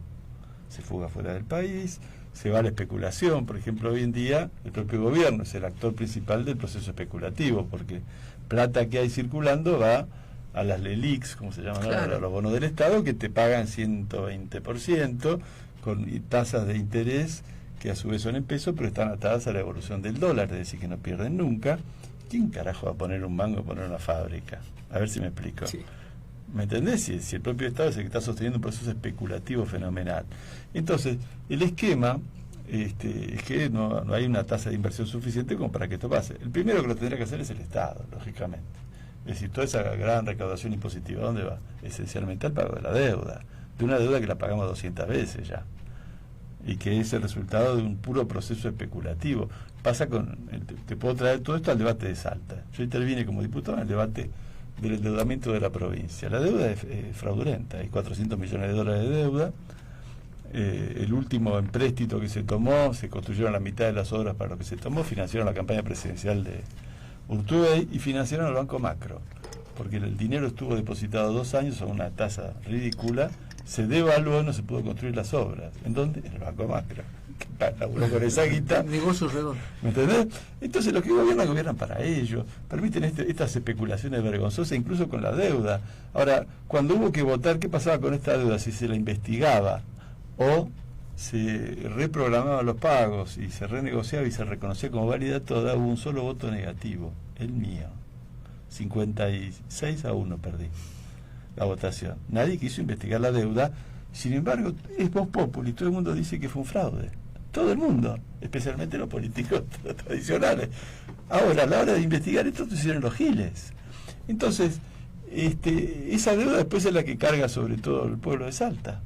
fuera del país, se va a la especulación. Por ejemplo, hoy en día el propio gobierno es el actor principal del proceso especulativo, porque plata que hay circulando va a las LELIQs, como se llaman ahora, los bonos del Estado, que te pagan 120%, con tasas de interés que a su vez son en pesos, pero están atadas a la evolución del dólar, es decir, que no pierden nunca. ¿Quién carajo va a poner un mango a poner una fábrica? A ver si me explico. Sí. ¿Me entendés? Si el propio Estado es el que está sosteniendo un proceso especulativo fenomenal. Entonces, el esquema es que no hay una tasa de inversión suficiente como para que esto pase. El primero que lo tendría que hacer es el Estado, lógicamente. Es decir, toda esa gran recaudación impositiva, ¿dónde va? Esencialmente al pago de la deuda. De una deuda que la pagamos 200 veces ya. Y que es el resultado de un puro proceso especulativo. Pasa te puedo traer todo esto al debate de Salta. Yo intervine como diputado en el debate del endeudamiento de la provincia. La deuda es fraudulenta, hay 400 millones de dólares de deuda. El último empréstito que se tomó, se construyeron la mitad de las obras para lo que se tomó, financiaron la campaña presidencial de Urtubey y financiaron el Banco Macro, porque el dinero estuvo depositado 2 años a una tasa ridícula, se devaluó y no se pudo construir las obras. ¿En dónde? En el Banco Macro. Laburó con esa guita. Negocio redondo. ¿Me entendés? Entonces los que gobiernan para ellos, permiten estas especulaciones vergonzosas, incluso con la deuda. Ahora, cuando hubo que votar, ¿qué pasaba con esta deuda? Si se la investigaba o se reprogramaban los pagos y se renegociaba y se reconocía como válida toda, hubo un solo voto negativo, el mío. 56-1 perdí la votación. Nadie quiso investigar la deuda. Sin embargo, es Vox Populi, todo el mundo dice que fue un fraude. Todo el mundo, especialmente los políticos tradicionales. Ahora, a la hora de investigar esto, se hicieron los giles. Entonces, esa deuda después es la que carga sobre todo el pueblo de Salta.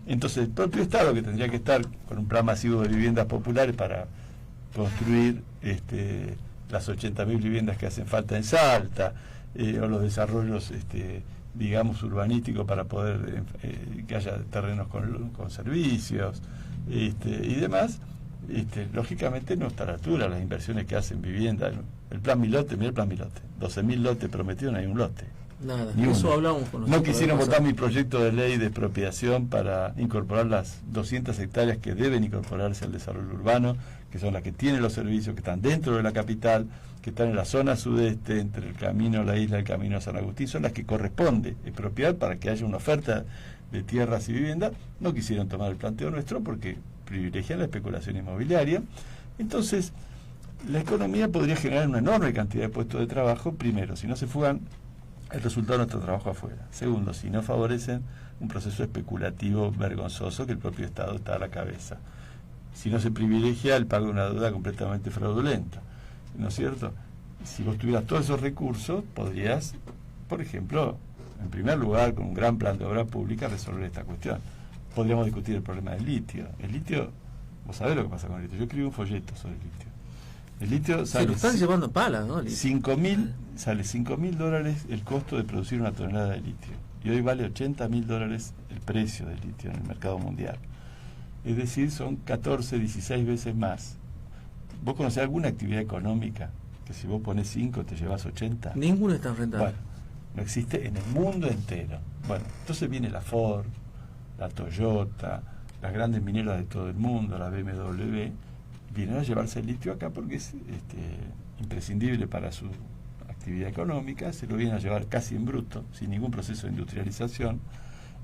Entonces, el propio Estado, que tendría que estar con un plan masivo de viviendas populares para construir las 80.000 viviendas que hacen falta en Salta, o los desarrollos digamos urbanísticos para poder que haya terrenos con servicios y demás, lógicamente no está a la altura las inversiones que hacen vivienda. El plan Milote, mira el plan Milote, 12.000 lotes prometidos, no hay un lote. Nada, Ni eso uno. hablamos con No quisieron votar mi proyecto de ley de expropiación para incorporar las 200 hectáreas que deben incorporarse al desarrollo urbano, que son las que tienen los servicios, que están dentro de la capital, que están en la zona sudeste, entre el camino a la isla y el camino a San Agustín, son las que corresponde expropiar para que haya una oferta de tierras y viviendas. No quisieron tomar el planteo nuestro porque privilegian la especulación inmobiliaria. Entonces, la economía podría generar una enorme cantidad de puestos de trabajo, primero, si no se fugan el resultado de nuestro trabajo afuera. Segundo, si no favorecen un proceso especulativo vergonzoso que el propio Estado está a la cabeza. Si no se privilegia el pago de una deuda completamente fraudulenta. ¿No es cierto? Si vos tuvieras todos esos recursos, podrías, por ejemplo, en primer lugar, con un gran plan de obra pública, resolver esta cuestión. Podríamos discutir el problema del litio. El litio, vos sabés lo que pasa con el litio. Yo escribí un folleto sobre el litio. El litio sale... Se lo están llevando palas, ¿no? Sale $5.000 el costo de producir una tonelada de litio. Y hoy vale $80.000 el precio del litio en el mercado mundial. Es decir, son 14, 16 veces más. ¿Vos conocés alguna actividad económica que si vos pones 5 te llevas 80? Ninguna es tan rentable. Bueno, no existe en el mundo entero. Bueno, entonces viene la Ford, la Toyota, las grandes mineras de todo el mundo, la BMW, vienen a llevarse el litio acá porque es imprescindible para su actividad económica, se lo vienen a llevar casi en bruto, sin ningún proceso de industrialización.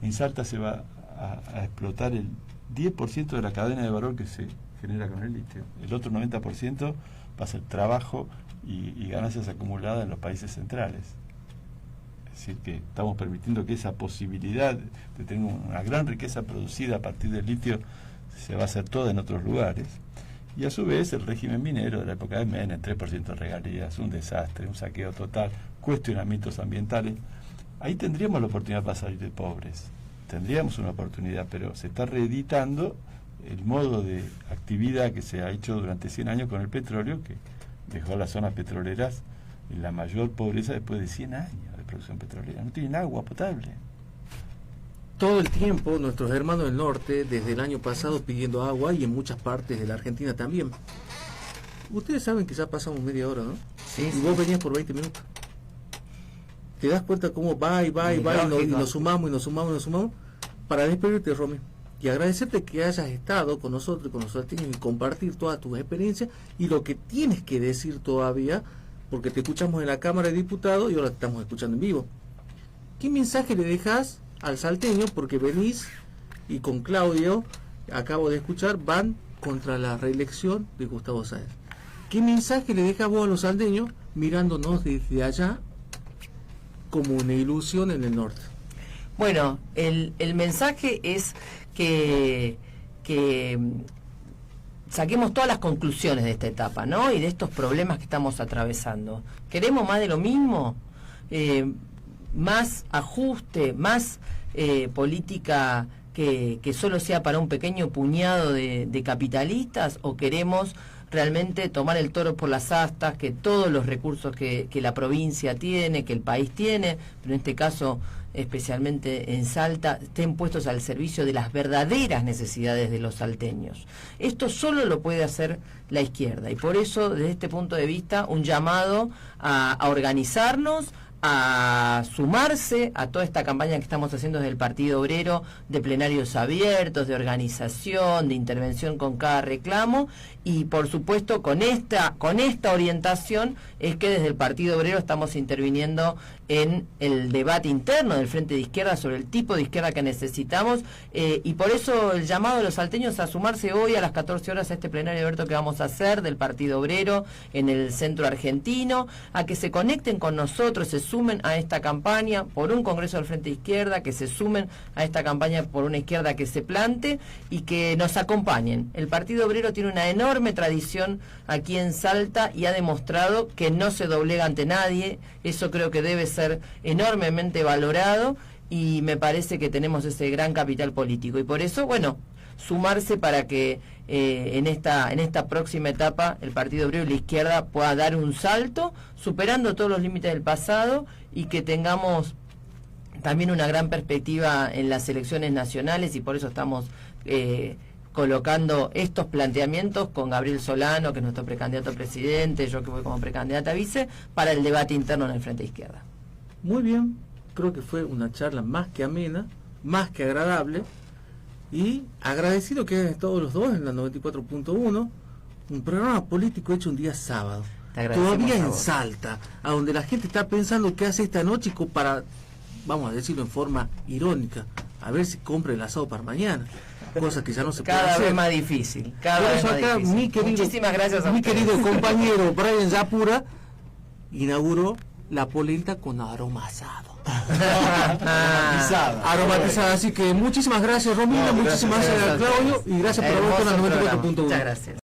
En Salta se va a explotar el 10% de la cadena de valor que se genera con el litio. El otro 90% va a ser trabajo y ganancias acumuladas en los países centrales. Es decir, que estamos permitiendo que esa posibilidad de tener una gran riqueza producida a partir del litio se va a hacer toda en otros lugares. Y a su vez el régimen minero de la época de Menem, 3% de regalías, un desastre, un saqueo total, cuestionamientos ambientales. Ahí tendríamos la oportunidad para salir de pobres. Tendríamos una oportunidad, pero se está reeditando el modo de actividad que se ha hecho durante 100 años con el petróleo, que dejó las zonas petroleras en la mayor pobreza después de 100 años de producción petrolera. No tienen agua potable. todo el tiempo nuestros hermanos del norte, desde el año pasado, pidiendo agua, y en muchas partes de la Argentina también. Ustedes saben que ya pasamos media hora, ¿no? Sí, y vos venías por 20 minutos. ¿Te das cuenta cómo va y nos sumamos para despedirte, Romy? Y agradecerte que hayas estado con nosotros, con los salteños, y compartir todas tus experiencias y lo que tienes que decir todavía, porque te escuchamos en la Cámara de Diputados y ahora te estamos escuchando en vivo. ¿Qué mensaje le dejas al salteño? Porque venís y con Claudio, acabo de escuchar, van contra la reelección de Gustavo Sáenz. ¿Qué mensaje le dejas vos a los salteños mirándonos desde allá como una ilusión en el norte? Bueno, el mensaje es que saquemos todas las conclusiones de esta etapa, ¿no? Y de estos problemas que estamos atravesando. ¿Queremos más de lo mismo? Más ajuste, más política que solo sea para un pequeño puñado de capitalistas, o queremos realmente tomar el toro por las astas, que todos los recursos que la provincia tiene, que el país tiene, pero en este caso especialmente en Salta, estén puestos al servicio de las verdaderas necesidades de los salteños. Esto solo lo puede hacer la izquierda, y por eso, desde este punto de vista, un llamado a organizarnos, a sumarse a toda esta campaña que estamos haciendo desde el Partido Obrero, de plenarios abiertos, de organización, de intervención con cada reclamo, y por supuesto con esta orientación es que desde el Partido Obrero estamos interviniendo en el debate interno del Frente de Izquierda sobre el tipo de izquierda que necesitamos, y por eso el llamado de los salteños a sumarse hoy a las 14 horas a este plenario abierto que vamos a hacer del Partido Obrero en el centro argentino, a que se conecten con nosotros, se sumen a esta campaña por un Congreso del Frente de Izquierda, que se sumen a esta campaña por una izquierda que se plante y que nos acompañen. El Partido Obrero tiene una enorme tradición aquí en Salta y ha demostrado que no se doblega ante nadie. Eso creo que debe ser enormemente valorado, y me parece que tenemos ese gran capital político, y por eso, bueno, sumarse para que en esta próxima etapa el Partido Obrero y la izquierda pueda dar un salto, superando todos los límites del pasado, y que tengamos también una gran perspectiva en las elecciones nacionales, y por eso estamos colocando estos planteamientos con Gabriel Solano, que es nuestro precandidato a presidente, yo que voy como precandidata a vice, para el debate interno en el Frente de Izquierda. Muy bien, creo que fue una charla más que amena, más que agradable, y agradecido que hayan estado los dos en la 94.1, un programa político hecho un día sábado, todavía en Salta, a donde la gente está pensando qué hace esta noche para, vamos a decirlo en forma irónica, a ver si compra el asado para mañana, cosa que ya no se puede hacer. Cada vez más difícil, cada vez más difícil. Muchísimas gracias a mi querido compañero Brian Yapura inauguró la polenta con aroma asado. Aromatizada. Así que muchísimas gracias, Romina, muchísimas gracias a Claudio, y gracias por haber estado en la 94.1. Muchas gracias.